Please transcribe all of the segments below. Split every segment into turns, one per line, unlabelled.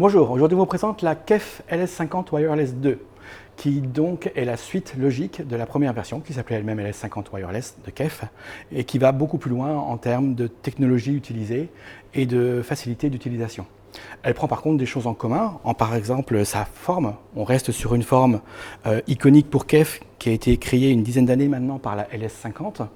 Bonjour, aujourd'hui je vous présente la KEF LS50 Wireless 2 qui donc est la suite logique de la première version qui s'appelait elle-même LS50 Wireless de KEF et qui va beaucoup plus loin en termes de technologie utilisée et de facilité d'utilisation. Elle prend par contre des choses en commun, par exemple sa forme. On reste sur une forme iconique pour KEF qui a été créée une dizaine d'années maintenant par la LS50.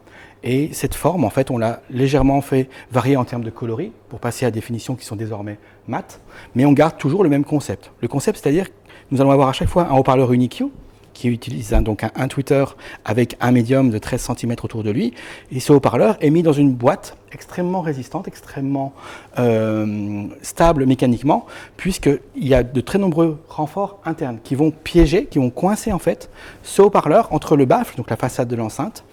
Et cette forme, en fait, on l'a légèrement fait varier en termes de coloris pour passer à des finitions qui sont désormais mates, mais on garde toujours le même concept. Le concept, c'est-à-dire que nous allons avoir à chaque fois un haut-parleur UniQ qui utilise donc un tweeter avec un médium de 13 cm autour de lui. Et ce haut-parleur est mis dans une boîte extrêmement résistante, extrêmement stable mécaniquement, puisqu'il y a de très nombreux renforts internes qui vont piéger, qui vont coincer en fait ce haut-parleur entre le baffle, donc la façade de l'enceinte,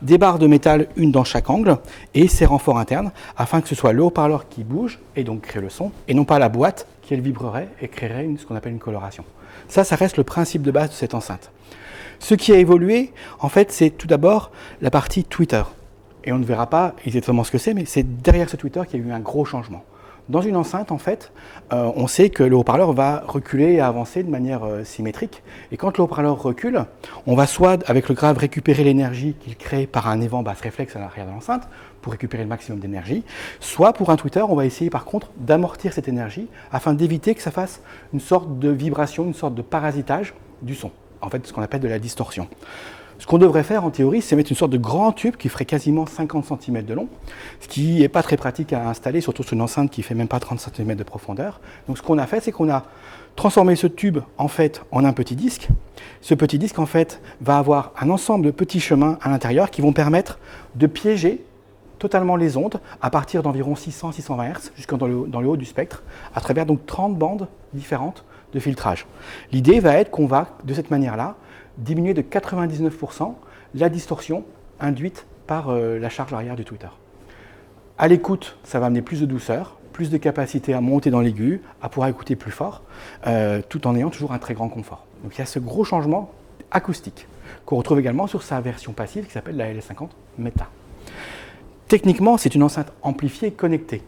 des barres de métal, une dans chaque angle, et ces renforts internes, afin que ce soit le haut-parleur qui bouge et donc crée le son, et non pas la boîte qui elle vibrerait et créerait ce qu'on appelle une coloration. Ça reste le principe de base de cette enceinte. Ce qui a évolué, en fait, c'est tout d'abord la partie Twitter. Et on ne verra pas exactement ce que c'est, mais c'est derrière ce Twitter qu'il y a eu un gros changement. Dans une enceinte, en fait, on sait que le haut-parleur va reculer et avancer de manière symétrique. Et quand le haut-parleur recule, on va soit, avec le grave, récupérer l'énergie qu'il crée par un évent basse réflexe à l'arrière de l'enceinte, pour récupérer le maximum d'énergie, soit pour un tweeter, on va essayer par contre d'amortir cette énergie afin d'éviter que ça fasse une sorte de vibration, une sorte de parasitage du son. En fait, ce qu'on appelle de la distorsion. Ce qu'on devrait faire en théorie, c'est mettre une sorte de grand tube qui ferait quasiment 50 cm de long, ce qui n'est pas très pratique à installer, surtout sur une enceinte qui ne fait même pas 30 cm de profondeur. Donc ce qu'on a fait, c'est qu'on a transformé ce tube en fait en un petit disque. Ce petit disque en fait va avoir un ensemble de petits chemins à l'intérieur qui vont permettre de piéger totalement les ondes à partir d'environ 600-620 Hz jusqu'à dans le haut du spectre, à travers donc 30 bandes différentes de filtrage. L'idée va être qu'on va, de cette manière-là, diminuer de 99% la distorsion induite par la charge arrière du tweeter. À l'écoute, ça va amener plus de douceur, plus de capacité à monter dans l'aigu, à pouvoir écouter plus fort, tout en ayant toujours un très grand confort. Donc il y a ce gros changement acoustique qu'on retrouve également sur sa version passive qui s'appelle la LS50 Meta. Techniquement, c'est une enceinte amplifiée connectée.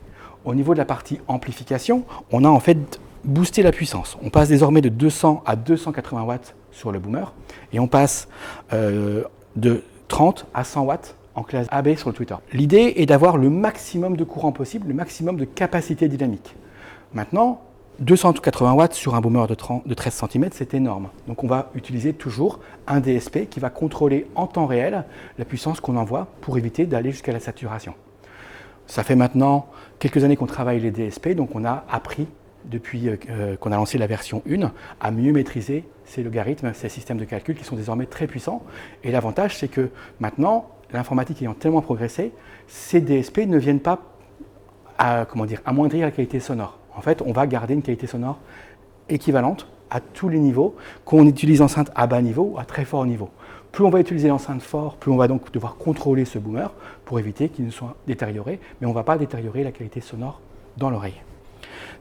Au niveau de la partie amplification, on a en fait boosté la puissance. On passe désormais de 200 à 280 watts sur le boomer et on passe de 30 à 100 watts en classe AB sur le tweeter. L'idée est d'avoir le maximum de courant possible, le maximum de capacité dynamique. Maintenant, 280 watts sur un boomer de 13 cm, c'est énorme. Donc on va utiliser toujours un DSP qui va contrôler en temps réel la puissance qu'on envoie pour éviter d'aller jusqu'à la saturation. Ça fait maintenant quelques années qu'on travaille les DSP, donc on a appris depuis qu'on a lancé la version 1 à mieux maîtriser ces logarithmes, ces systèmes de calcul qui sont désormais très puissants. Et l'avantage, c'est que maintenant, l'informatique ayant tellement progressé, ces DSP ne viennent pas amoindrir la qualité sonore. En fait, on va garder une qualité sonore équivalente à tous les niveaux, qu'on utilise l'enceinte à bas niveau ou à très fort niveau. Plus on va utiliser l'enceinte fort, plus on va donc devoir contrôler ce boomer pour éviter qu'il ne soit détérioré, mais on ne va pas détériorer la qualité sonore dans l'oreille.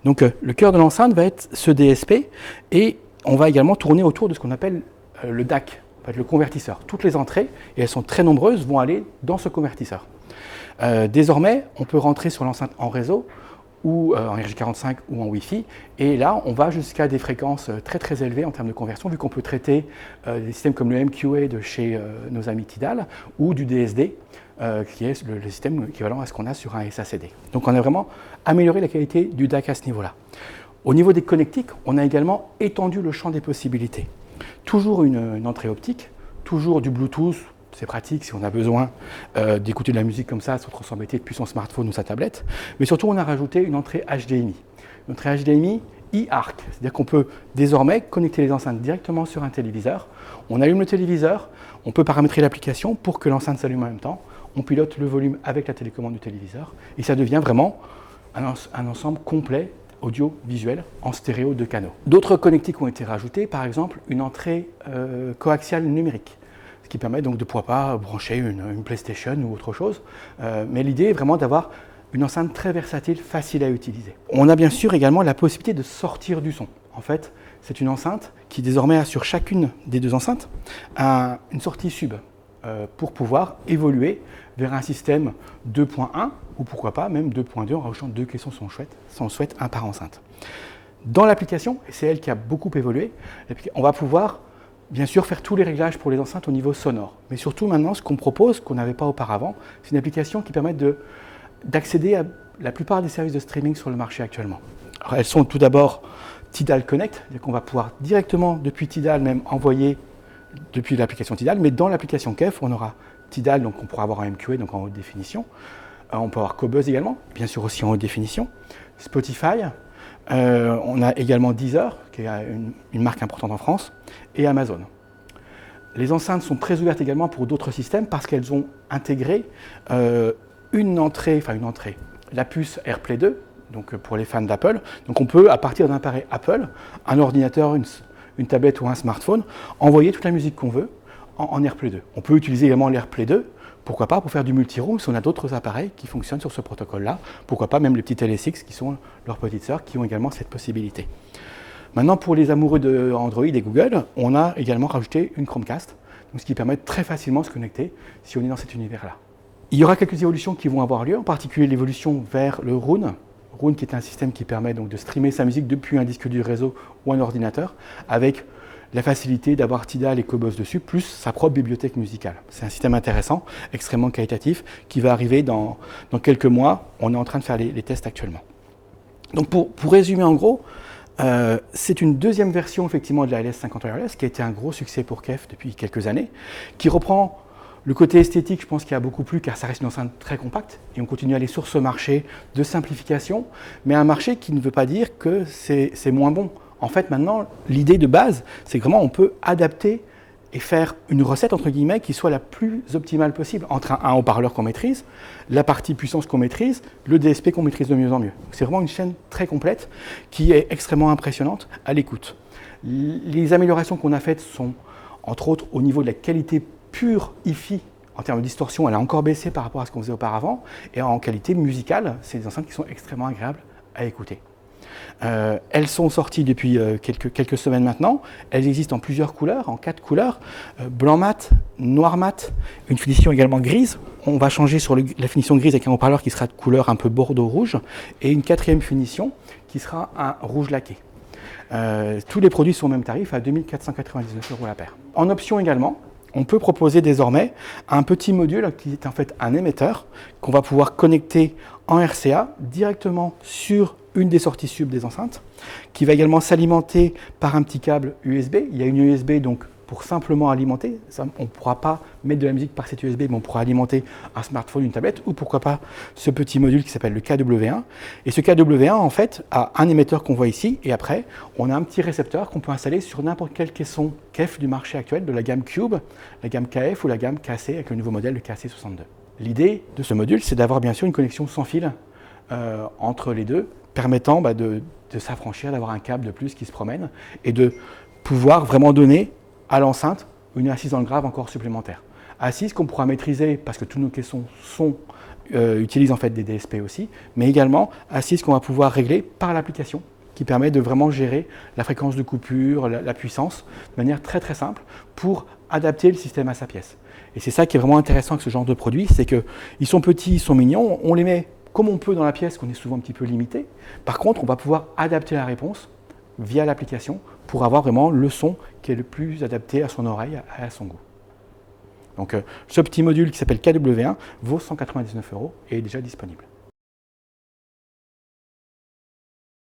Donc le cœur de l'enceinte va être ce DSP et on va également tourner autour de ce qu'on appelle le DAC, en fait, le convertisseur. Toutes les entrées, et elles sont très nombreuses, vont aller dans ce convertisseur. Désormais, on peut rentrer sur l'enceinte en réseau ou en RJ45 ou en Wi-Fi. Et là, on va jusqu'à des fréquences très très élevées en termes de conversion, vu qu'on peut traiter des systèmes comme le MQA de chez nos amis Tidal ou du DSD, qui est le système équivalent à ce qu'on a sur un SACD. Donc on a vraiment amélioré la qualité du DAC à ce niveau-là. Au niveau des connectiques, on a également étendu le champ des possibilités. Toujours une entrée optique, toujours du Bluetooth. C'est pratique si on a besoin d'écouter de la musique comme ça sans s'embêter depuis son smartphone ou sa tablette. Mais surtout, on a rajouté une entrée HDMI. Une entrée HDMI e-ARC, c'est-à-dire qu'on peut désormais connecter les enceintes directement sur un téléviseur. On allume le téléviseur, on peut paramétrer l'application pour que l'enceinte s'allume en même temps. On pilote le volume avec la télécommande du téléviseur et ça devient vraiment un ensemble complet audio-visuel en stéréo de canaux. D'autres connectiques ont été rajoutés, par exemple une entrée coaxiale numérique, ce qui permet donc de pouvoir pas brancher une PlayStation ou autre chose. Mais l'idée est vraiment d'avoir une enceinte très versatile, facile à utiliser. On a bien sûr également la possibilité de sortir du son. En fait, c'est une enceinte qui désormais a sur chacune des deux enceintes une sortie sub pour pouvoir évoluer vers un système 2.1 ou pourquoi pas même 2.2 en rajoutant deux caissons si on souhaite, un par enceinte. Dans l'application, et c'est elle qui a beaucoup évolué, on va pouvoir bien sûr faire tous les réglages pour les enceintes au niveau sonore. Mais surtout maintenant, ce qu'on propose, qu'on n'avait pas auparavant, c'est une application qui permet d'accéder à la plupart des services de streaming sur le marché actuellement. Alors, elles sont tout d'abord Tidal Connect, c'est-à-dire qu'on va pouvoir directement depuis Tidal même envoyer depuis l'application Tidal, mais dans l'application KEF, on aura Tidal, donc on pourra avoir un MQA, donc en haute définition. On peut avoir Qobuz également, bien sûr aussi en haute définition. Spotify, on a également Deezer, qui est une marque importante en France, et Amazon. Les enceintes sont très ouvertes également pour d'autres systèmes parce qu'elles ont intégré une entrée, la puce AirPlay 2, donc pour les fans d'Apple. Donc on peut, à partir d'un appareil Apple, un ordinateur, une tablette ou un smartphone, envoyer toute la musique qu'on veut en AirPlay 2. On peut utiliser également l'AirPlay 2, pourquoi pas, pour faire du multiroom si on a d'autres appareils qui fonctionnent sur ce protocole-là. Pourquoi pas même les petits LSX qui sont leurs petites sœurs qui ont également cette possibilité. Maintenant, pour les amoureux de Android et Google, on a également rajouté une Chromecast, donc ce qui permet de très facilement se connecter si on est dans cet univers-là. Il y aura quelques évolutions qui vont avoir lieu, en particulier l'évolution vers le Roon. Roon qui est un système qui permet donc de streamer sa musique depuis un disque dur réseau ou un ordinateur, avec la facilité d'avoir Tidal et Qobuz dessus, plus sa propre bibliothèque musicale. C'est un système intéressant, extrêmement qualitatif, qui va arriver dans quelques mois. On est en train de faire les tests actuellement. Donc pour résumer en gros, c'est une deuxième version effectivement de la LS50 Wireless, qui a été un gros succès pour KEF depuis quelques années, qui reprend le côté esthétique, je pense qu'il y a beaucoup plu, car ça reste une enceinte très compacte, et on continue à aller sur ce marché de simplification, mais un marché qui ne veut pas dire que c'est moins bon. En fait, maintenant, l'idée de base, c'est que vraiment on peut adapter et faire une recette, entre guillemets, qui soit la plus optimale possible, entre un haut-parleur qu'on maîtrise, la partie puissance qu'on maîtrise, le DSP qu'on maîtrise de mieux en mieux. C'est vraiment une chaîne très complète qui est extrêmement impressionnante à l'écoute. Les améliorations qu'on a faites sont, entre autres, au niveau de la qualité pure hi-fi. En termes de distorsion, elle a encore baissé par rapport à ce qu'on faisait auparavant. Et en qualité musicale, c'est des enceintes qui sont extrêmement agréables à écouter. Elles sont sorties depuis quelques semaines maintenant. Elles existent en plusieurs couleurs, en 4 couleurs. Blanc mat, noir mat, une finition également grise. On va changer sur la finition grise avec un haut-parleur qui sera de couleur un peu bordeaux-rouge. Et une quatrième finition qui sera un rouge laqué. Tous les produits sont au même tarif, à 2 499 € la paire. En option également, on peut proposer désormais un petit module qui est en fait un émetteur qu'on va pouvoir connecter en RCA directement sur une des sorties sub des enceintes, qui va également s'alimenter par un petit câble USB. Il y a une USB donc pour simplement alimenter. Ça, on ne pourra pas mettre de la musique par cette USB, mais on pourra alimenter un smartphone, une tablette, ou pourquoi pas ce petit module qui s'appelle le KW1. Et ce KW1, en fait, a un émetteur qu'on voit ici, et après, on a un petit récepteur qu'on peut installer sur n'importe quel caisson KEF du marché actuel, de la gamme Cube, la gamme KF ou la gamme KC avec le nouveau modèle, le KC62. L'idée de ce module, c'est d'avoir bien sûr une connexion sans fil entre les deux, permettant de s'affranchir, d'avoir un câble de plus qui se promène, et de pouvoir vraiment donner à l'enceinte une assise dans le grave encore supplémentaire. Assise qu'on pourra maîtriser parce que tous nos caissons utilisent en fait des DSP aussi, mais également assise qu'on va pouvoir régler par l'application qui permet de vraiment gérer la fréquence de coupure, la puissance, de manière très très simple pour adapter le système à sa pièce. Et c'est ça qui est vraiment intéressant avec ce genre de produit, c'est qu'ils sont petits, ils sont mignons, on les met comme on peut dans la pièce, qu'on est souvent un petit peu limité. Par contre, on va pouvoir adapter la réponse via l'application pour avoir vraiment le son qui est le plus adapté à son oreille, à son goût. Donc ce petit module qui s'appelle KW1 vaut 199 € et est déjà disponible.